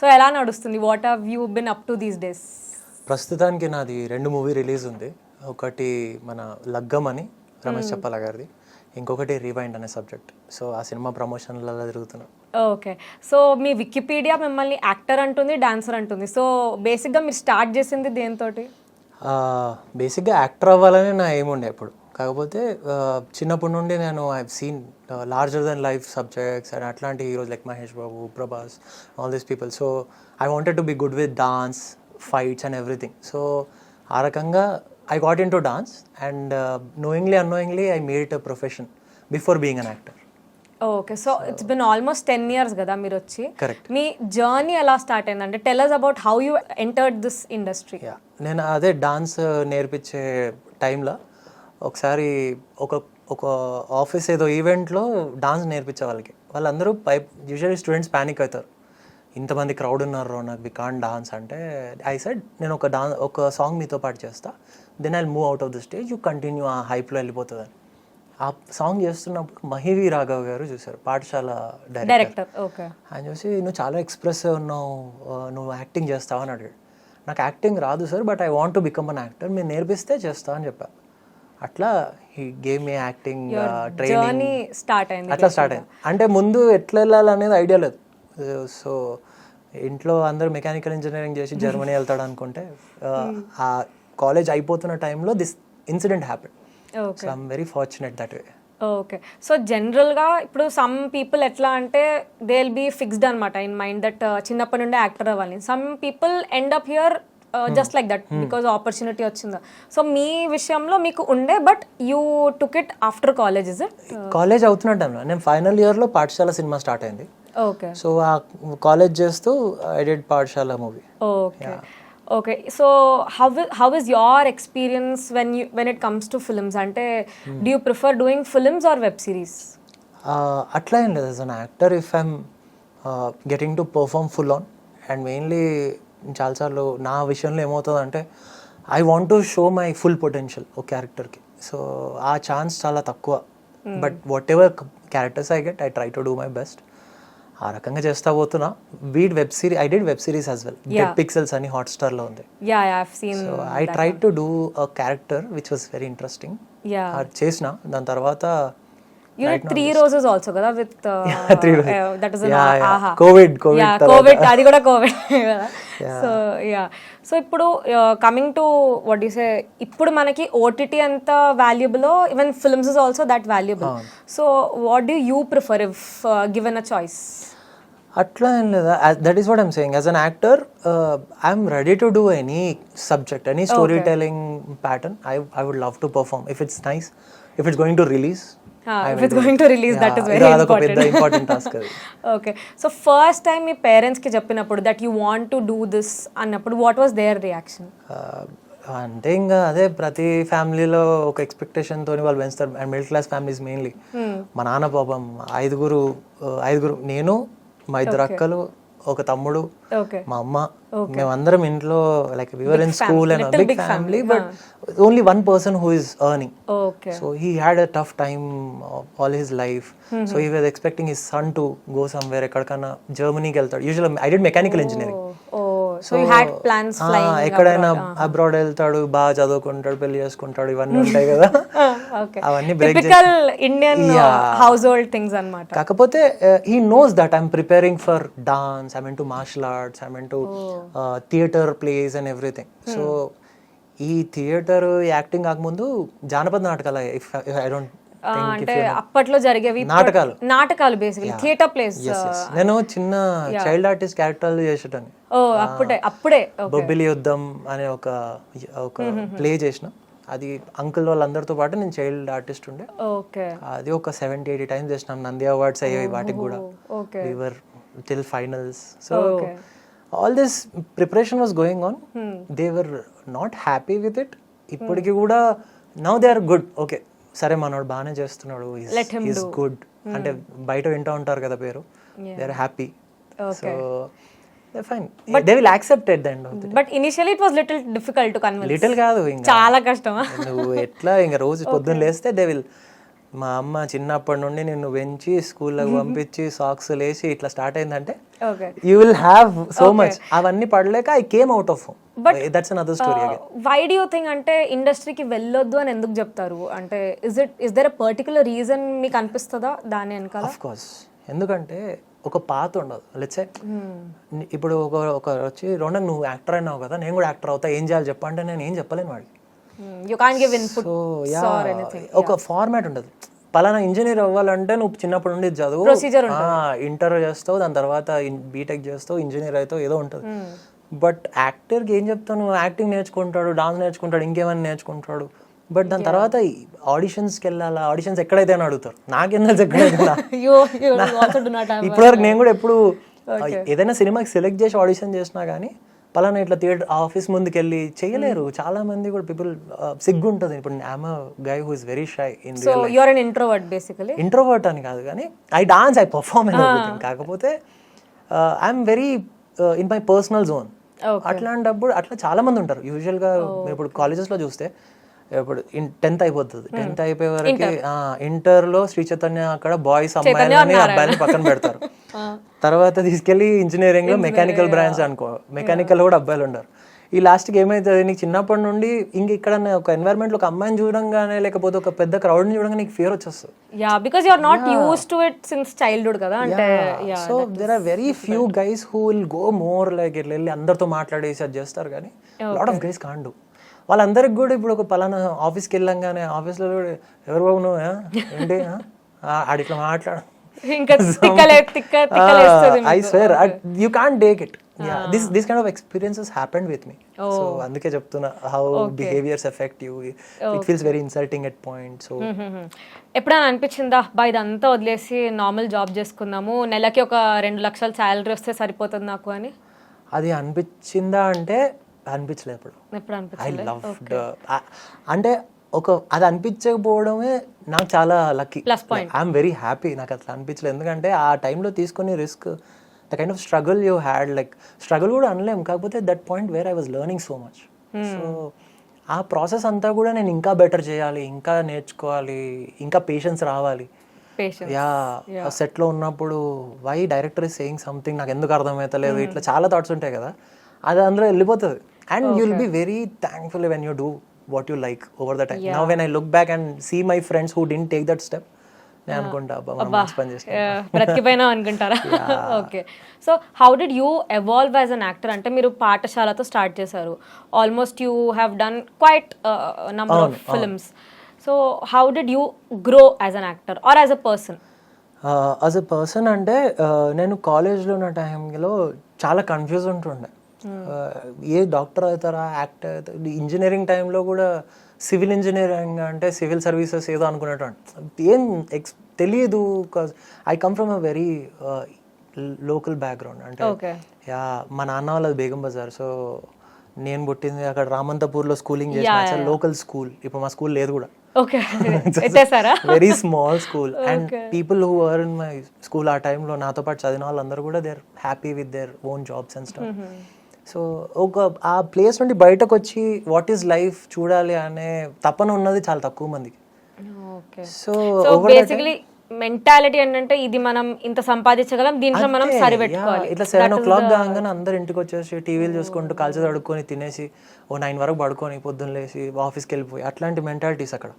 So ఎలా నడుస్తుంది? What have you been up to these days? ప్రస్తుతానికి నాది 2 మూవీ రిలీజ్ ఉంది. ఒకటి మన లగ్గం అని రమేష్ చెప్పాల గారిది, ఇంకొకటి రివైండ్ అనే సబ్జెక్ట్. సో ఆ సినిమా ప్రమోషన్లలో తిరుగుతున్నా. ఓకే. సో మీ వికీపీడియా మిమ్మల్ని యాక్టర్ అంటుంది, డాన్సర్ అంటుంది. సో బేసిక్గా మీరు స్టార్ట్ చేసింది దేనితోటి? బేసిక్గా యాక్టర్ అవ్వాలని నా ఎయిమ్ ఉండే ఎప్పుడు. కాకపోతే చిన్నప్పటి నుండి నేను I have seen larger than life subjects and అట్లాంటి heroes like Mahesh Babu, Prabhas, all these people. So I wanted to be good with dance, fights and everything. So ఆ రకంగా I got into dance and knowingly unknowingly I made it a profession before being an actor. Okay. So it's been almost 10 years కదా మీరు వచ్చి. Correct. మీ journey ఎలా start అయిందంటే tell us about how you entered this industry. నేను అదే dance నేర్పించే టైంలో ఒకసారి ఒక ఆఫీస్ ఏదో ఈవెంట్లో డాన్స్ నేర్పించే వాళ్ళందరూ యూజువల్లీ స్టూడెంట్స్ ప్యానిక్ అవుతారు, ఇంతమంది క్రౌడ్ ఉన్నారు నాకు వి కాంట్ డాన్స్ అంటే. ఐ సెడ్ నేను ఒక సాంగ్ మీతో పాటు చేస్తా, then I move out of the stage, you continue ఆ హైప్లో వెళ్ళిపోతుందని. ఆ సాంగ్ చేస్తున్నప్పుడు మహివి రాఘవ్ గారు చూశారు, పాఠశాల డైరెక్టర్. ఆయన చూసి నువ్వు చాలా ఎక్స్ప్రెసివ్ ఉన్నావు, నువ్వు యాక్టింగ్ చేస్తావు అని అడిగాడు. నాకు యాక్టింగ్ రాదు sir, but I want to become an actor, మీరు నేర్పిస్తే చేస్తా అని చెప్పా. అట్లా he gave me acting training. Start అయింది. అట్లా స్టార్ట్ అయింది. అంటే ముందు ఎట్లా వెళ్ళాలనేది ఐడియా లేదు. సో ఇంట్లో అందరూ మెకానికల్ ఇంజనీరింగ్ చేసి జర్మనీ వెళ్తాడు అనుకుంటే ఆ కాలేజ్ అయిపోతున్న టైంలో this incident happened. So I'm very fortunate that way. Okay. So జనరల్గా ఇప్పుడు సమ్ పీపుల్ ఎట్లా అంటే దే విల్ బీ ఫిక్స్డ్ అనమాట ఇన్ మైండ్ దట్ చిన్నప్పటి నుండే యాక్టర్ అవ్వాలి. Some people end up here just like that because opportunity వచ్చిందా. So మీ విషయంలో మీకు ఉండే, but you took it after college. Is it? College అవుతున్న టైంలో నేను ఫైనల్ ఇయర్లో పాఠశాల సినిమా స్టార్ట్ అయింది. ఓకే. సో ఆ కాలేజ్ చేస్తూ I did Paathshala movie. Okay. Okay. So how is your experience when it comes to films? అంటే do you prefer doing films or web series? అట్లా ఏం లేదు. As an actor if I'm getting to perform full on, and mainly చాలాసార్లు నా విషయంలో ఏమవుతుందంటే I want to show my full potential ఒక క్యారెక్టర్కి. సో ఆ ఛాన్స్ చాలా తక్కువ. But whatever characters I get I try to do my best. ఆ రకంగా చేస్తా పోతున్నా. Web series I did web series as well. Dead pixels అని హాట్‌స్టార్లో ఉంది. So I try to do a character which was very interesting. అది చేసిన దాని తర్వాత you did 3 roses also kada with that is an aha covid adi kuda covid so ippudu coming to what do you say, ippudu manaki OTT anta valuable, even films is also that valuable. So what do you prefer if given a choice? అట్లా ఏం లేదా. That is what I'm saying. As an actor I'm ready to do any subject, any story telling pattern. I would love to perform if it's nice, if it's going to release. If it's going to release, that is very important task. Okay. So first time me parents కి చెప్పినప్పుడు that you want to do this అన్నప్పుడు what was their reaction? అంటే ఇంకా అదే ప్రతి ఫ్యామిలీలో ఒక expectation తోని వాళ్ళు పెంచుతారు. And middle class families mainly. మా నాన్న పాపం ఐదుగురు, నేను, మా 2 అక్కలు, ఒక తమ్ముడు, మా అమ్మ, మేమందరం ఇంట్లో like we were in school and big family, but only one person who is earning. So he had a tough time all his life. So he was expecting his son to go somewhere, ఎక్కడికన్నా జర్మనీకి వెళ్తాడు. Usually I did mechanical engineering. So you had plans flying ఎక్కడైనా abroad వెళ్తాడు, బాగా చదువుకుంటాడు, పెళ్లి చేసుకుంటాడు, ఇవన్నీ ఉంటాయి కదా. అవన్నీ typical Indian household things అన్నమాట. కాకపోతే he knows that I'm preparing for dance, I'm into martial arts, I'm into theatre plays and everything. So ఈ థియేటర్ యాక్టింగ్ కాకముందు జానపద నాటకాలు, ఐ డోంట్ అంటే అప్పట్లో జరిగేవి నాటకాలు బేసికల్లీ థియేటర్ ప్లేస్. నేను చిన్న చైల్డ్ ఆర్టిస్ట్ క్యారెక్టర్లు చేసేటాను. అప్పుడే బొబ్బిలి యుద్ధం అనే ఒక ప్లే చేసిన. అది అంకుల్ వాళ్ళందరితో పాటు నేను చైల్డ్ ఆర్టిస్ట్ ఉండే. అది ఒక 70-80 టైమ్స్ చేసినాం. నంది అవార్డ్స్ అయ్యాయి వాటికి కూడా. We were till finals. So all this preparation was going on. They were not happy with it. ఇప్పటికి కూడా now they are good. Okay సరే మనోడు బాగానే చేస్తున్నాడు, ఈస్ గుడ్ అంటే బయట వింటూ ఉంటారు కదా పేరు. They are happy. So fine, they will accept at the end of the day. But initially it was little difficult to convince. Little కాదు, ఇంకా చాలా కష్టమా? నువ్వు ఎట్లా ఇంకా రోజు పొద్దున్న లేస్తే they will, మా అమ్మ చిన్నప్పటి నుండి నిన్ను పెంచి స్కూల్లోకి పంపించి సాక్స్ లేసి ఇట్లా స్టార్ట్ అయిందంటే okay. You will have so much. అవన్నీ పడలేక I came out of. That's another story again. Why do you think అంటే ఇండస్ట్రీకి వెళ్ళొద్దు అని ఎందుకు చెప్తారు? అంటే is there a particular reason మీకు అనిపిస్తుందా దాని వెనకాల? Of course. ఎందుకంటే ఒక పాత ఉండదు. లెట్స్ ఇప్పుడు ఒక వచ్చి రోనక్ నువ్వు యాక్టర్ అయినావు కదా, నేను కూడా యాక్టర్ అవుతా, ఏం చేయాలి చెప్పంటే నేను ఏం చెప్పలేను వాడికి. You can't give input or anything. ఒక ఫార్మాట్ ఉండదు. పలానా ఇంజనీర్ అవ్వాలంటే నువ్వు చిన్నప్పటి నుండి చదువు, ఇంటర్ చేస్తావు, దాని తర్వాత బీటెక్ చేస్తావు, ఇంజనీర్ అవుతావు, ఏదో ఉంటుంది. బట్ యాక్టర్కి ఏం చెప్తాను, యాక్టింగ్ నేర్చుకుంటాడు, డాన్స్ నేర్చుకుంటాడు, ఇంకేమైనా నేర్చుకుంటాడు. బట్ దాని తర్వాత ఆడిషన్స్కి వెళ్ళాలా, ఆడిషన్స్ ఎక్కడైతే అని అడుగుతారు. నాకేం తెలుసు ఎక్కడైతే. ఇప్పటివరకు నేను కూడా ఎప్పుడు ఏదైనా సినిమాకి సెలెక్ట్ చేసి ఆడిషన్ చేసినా కానీ పలానా ఇట్లా థియేటర్ ఆఫీస్ ముందుకు వెళ్ళి చేయలేరు. చాలా మంది కూడా పీపుల్ సిగ్గు ఉంటుంది. ఇప్పుడు I'm a guy who is very shy in real life. You are an introvert basically. Introvert అని కాదు కానీ I dance, I perform and everything. కాకపోతే I'm very in my personal zone. అట్లాంటప్పుడు అట్లా చాలా మంది ఉంటారు. యూజువల్గా ఇప్పుడు కాలేజెస్లో చూస్తే ఇప్పుడు 10th అయిపోతుంది, 10th అయిపోయే వరకు ఇంటర్లో శ్రీ చైతన్య అక్కడ బాయ్స్ అమ్మాయిలని అబ్బాయిలని పక్కన పెడతారు. తర్వాత తీసుకెళ్లి ఇంజనీరింగ్ లో మెకానికల్ బ్రాంచ్ అనుకో, మెకానికల్ కూడా అబ్బాయిలు ఉండరు. ఈ లాస్ట్కి ఏమైతుంది, నీకు చిన్నప్పటి నుండి ఇంక ఇక్కడ ఒక ఎన్వైరన్మెంట్ లో ఒక అమ్మాయిని చూడంగానే లేకపోతే ఒక పెద్ద క్రౌడ్ ని చూడంగానే నీకు ఫియర్ వచ్చేస్తుంది. Yeah, because you are not used to it since childhood కదా. అంటే so there are very few guys who will go more like ఇట్లా వెళ్ళి అందరితో మాట్లాడేసి అది చేస్తారు. కానీ lot of guys can't do. వాళ్ళందరికి కూడా ఇప్పుడు ఒక పలానా ఆఫీస్కి వెళ్ళంగానే ఆఫీస్లో కూడా ఎవరు బాబు నువ్వు ఏంటి ఆడి ఇట్లా మాట్లాడు, I swear you can't take it. This kind of experiences happened with me. So అందుకే చెప్తున్నా, how behaviours effect you, it feels very insulting at point. So ఎప్పుడైనా అనిపించిందా బా ఇదంతా వదిలేసి నార్మల్ జాబ్ చేసుకుందాము, నెలకి ఒక 2 లక్షల శాలరీ వస్తే సరిపోతుంది నాకు అని? అది అనిపించిందా అంటే అనిపించలేదు ఎప్పుడు. ఐ లవ్డ్, అంటే అది అనిపించకపోవడమే నాకు చాలా లక్కీ. ఐఎమ్ వెరీ హ్యాపీ నాకు అట్లా అనిపించలేదు. ఎందుకంటే ఆ టైంలో తీసుకునే risk, the kind of struggle you had, like struggle కూడా అనలేము, కాకపోతే that point where I was learning so much. So ఆ ప్రాసెస్ అంతా కూడా నేను ఇంకా బెటర్ చేయాలి, ఇంకా నేర్చుకోవాలి, ఇంకా పేషెన్స్ రావాలి. సెట్లో ఉన్నప్పుడు why director is saying something నాకు ఎందుకు అర్థమవుతలేదు, ఇట్లా చాలా థాట్స్ ఉంటాయి కదా, అది అందులో వెళ్ళిపోతుంది. And you will be very thankful when you do what you like over the time. Now when I look back and see my friends who didn't take that step, నేను అనుకుంటా బ్రతికిపోయినా అనుకుంటారా? Okay. So how did you evolve as an actor? అంటే మీరు పాఠశాలతో start చేశారు, almost you have done quiet number of films. So how did you grow as an actor are as a person? As a person అంటే నేను కాలేజ్లో ఉన్న టైంలో చాలా confuse ఉంటుండే. ఏ డాక్టర్ అవుతారా, యాక్టర్ అవుతారా. ఇంజనీరింగ్ టైంలో కూడా సివిల్ ఇంజనీరింగ్ అంటే సివిల్ సర్వీసెస్ ఏదో అనుకునేటువంటి, ఏం తెలియదు. I come from a very local background. అంటే మా నాన్న వాళ్ళది బేగం బజార్. సో నేను పుట్టింది అక్కడ రామంతపూర్లో స్కూలింగ్ చేసిన లోకల్ స్కూల్. ఇప్పుడు మా స్కూల్ లేదు కూడా, very small school. And people who are in my school ఆ టైంలో నాతో పాటు చదివిన వాళ్ళందరూ కూడా they are happy with their own jobs and stuff. So ఆ ప్లేస్ నుండి బయటకు వచ్చి వాట్ ఈస్ లైఫ్ చూడాలి అనే తపన ఉన్నది చాలా తక్కువ మందికి. సో బేసికలీ మెంటాలిటీ ఏంటంటే ఇది మనం ఇంత సంపాదించగలం, దీంట్లో మనం సరిపెట్టుకోవాలి. ఇట్లా 7 o'clock కాగానే అందరు ఇంటికి వచ్చేసి టీవీలు చూసుకుంటూ కాల్చి అడుక్కొని తినేసి 9 వరకు పడుకొని పొద్దున్న లేసి ఆఫీస్కి వెళ్ళిపోయి అట్లాంటి మెంటాలిటీస్ అక్కడ.